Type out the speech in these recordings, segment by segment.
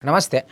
Namaste.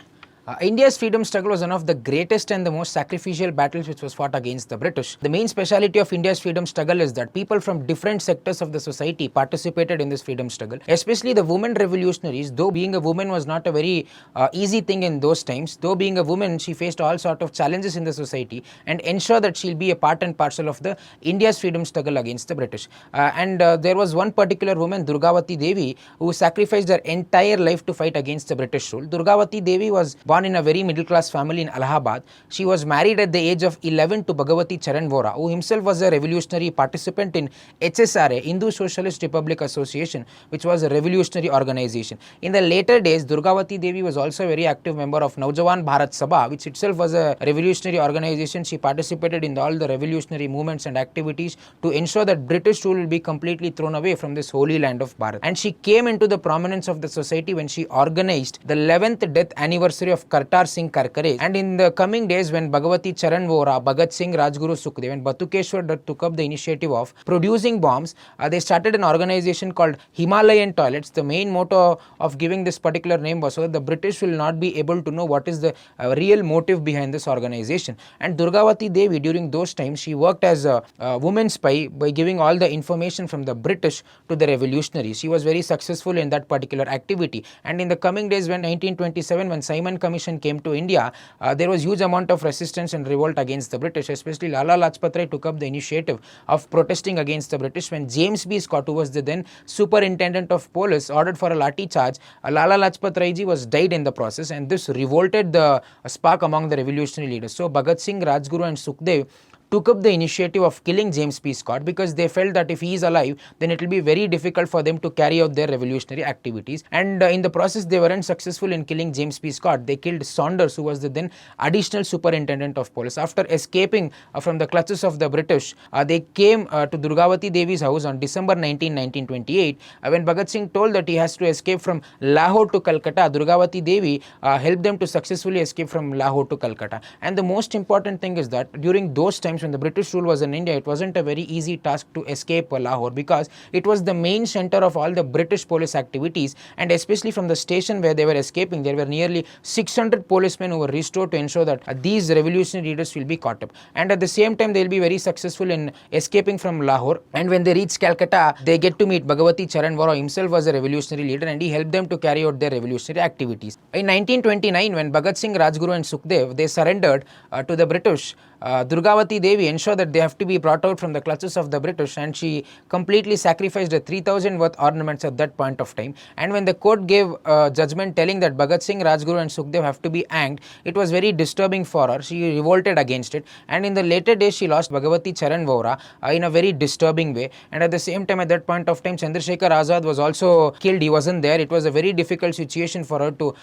India's freedom struggle was one of the greatest and the most sacrificial battles which was fought against the British. The main speciality of India's freedom struggle is that people from different sectors of the society participated in this freedom struggle, especially the women revolutionaries. Though being a woman was not a very easy thing in those times, though being a woman she faced all sort of challenges in the society and ensure that she'll be a part and parcel of the India's freedom struggle against the British. There was one particular woman, Durgawati Devi, who sacrificed her entire life to fight against the British rule. Durgawati Devi was born in a very middle class family in Allahabad. She was married at the age of 11 to Bhagavati Vora, who himself was a revolutionary participant in HSRA, Hindu Socialist Republic Association, which was a revolutionary organization. In the later days, Durgawati Devi was also a very active member of Naujawan Bharat Sabha, which itself was a revolutionary organization. She participated in all the revolutionary movements and activities to ensure that British rule will be completely thrown away from this holy land of Bharat. And she came into the prominence of the society when she organized the 11th death anniversary of Kartar Singh Karkare. And in the coming days, when Bhagavati Vora, Bhagat Singh, Rajguru Sukhdev and Batukeshwar took up the initiative of producing bombs, they started an organization called Himalayan Toilets. The main motto of giving this particular name was so that the British will not be able to know what is the real motive behind this organization. And Durgawati Devi, during those times, she worked as a woman spy by giving all the information from the British to the revolutionaries. She was very successful in that particular activity. And in the coming days, when 1927, when Simon Commission came to India, there was huge amount of resistance and revolt against the British. Especially Lala Lajpat Rai took up the initiative of protesting against the British when James B. Scott, who was the then superintendent of police, ordered for a lathi charge. Lala Lajpat Rai ji was died in the process, and this revolted the spark among the revolutionary leaders. So Bhagat Singh, Rajguru and Sukhdev took up the initiative of killing James P. Scott because they felt that if he is alive, then it will be very difficult for them to carry out their revolutionary activities. And in the process, they weren't successful in killing James P. Scott. They killed Saunders, who was the then additional superintendent of police. After escaping from the clutches of the British, they came to Durgawati Devi's house on December 19, 1928. When Bhagat Singh told that he has to escape from Lahore to Calcutta, Durgawati Devi helped them to successfully escape from Lahore to Calcutta. And the most important thing is that during those times, when the British rule was in India, it wasn't a very easy task to escape Lahore because it was the main center of all the British police activities, and especially from the station where they were escaping, there were nearly 600 policemen who were restored to ensure that these revolutionary leaders will be caught up. And at the same time, they will be very successful in escaping from Lahore. And when they reach Calcutta, they get to meet Bhagavati Vora. Himself was a revolutionary leader, and he helped them to carry out their revolutionary activities. In 1929, when Bhagat Singh, Rajguru and Sukhdev, they surrendered to the British, Durgawati Devi ensured that they have to be brought out from the clutches of the British, and she completely sacrificed the 3,000 worth ornaments at that point of time. And when the court gave judgment telling that Bhagat Singh, Rajguru and Sukhdev have to be hanged, it was very disturbing for her. She revolted against it, and in the later days she lost Bhagavati Vora in a very disturbing way. And at the same time, at that point of time, Chandrasekhar Azad was also killed. He wasn't there. It was a very difficult situation for her to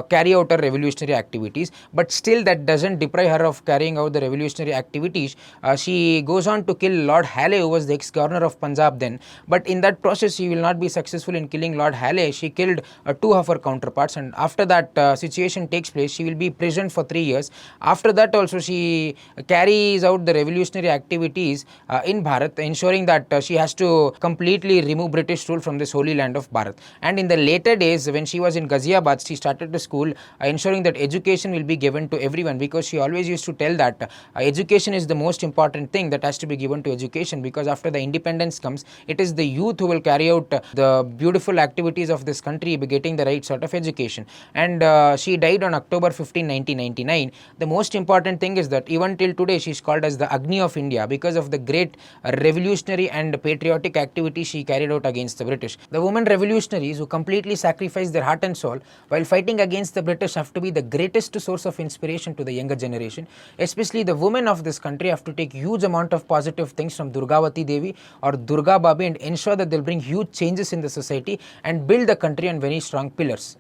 carry out her revolutionary activities, but still that doesn't deprive her of carrying out the revolutionary activities. She goes on to kill Lord Halley, who was the ex-governor of Punjab then, but in that process she will not be successful in killing Lord Halley. She killed two of her counterparts, and after that situation takes place, she will be imprisoned for 3 years. After that also she carries out the revolutionary activities in Bharat, ensuring that she has to completely remove British rule from this holy land of Bharat. And in the later days, when she was in Ghaziabad, she started the school, ensuring that education will be given to everyone, because she always used to tell that education is the most important thing that has to be given to education, because after the independence comes, it is the youth who will carry out the beautiful activities of this country by getting the right sort of education. And she died on October 15, 1999. The most important thing is that even till today she is called as the Agni of India because of the great revolutionary and patriotic activities she carried out against the British. The women revolutionaries who completely sacrificed their heart and soul while fighting against the British have to be the greatest source of inspiration to the younger generation. Especially the women of this country have to take huge amount of positive things from Durgawati Devi or Durga Babi and ensure that they'll bring huge changes in the society and build the country on very strong pillars.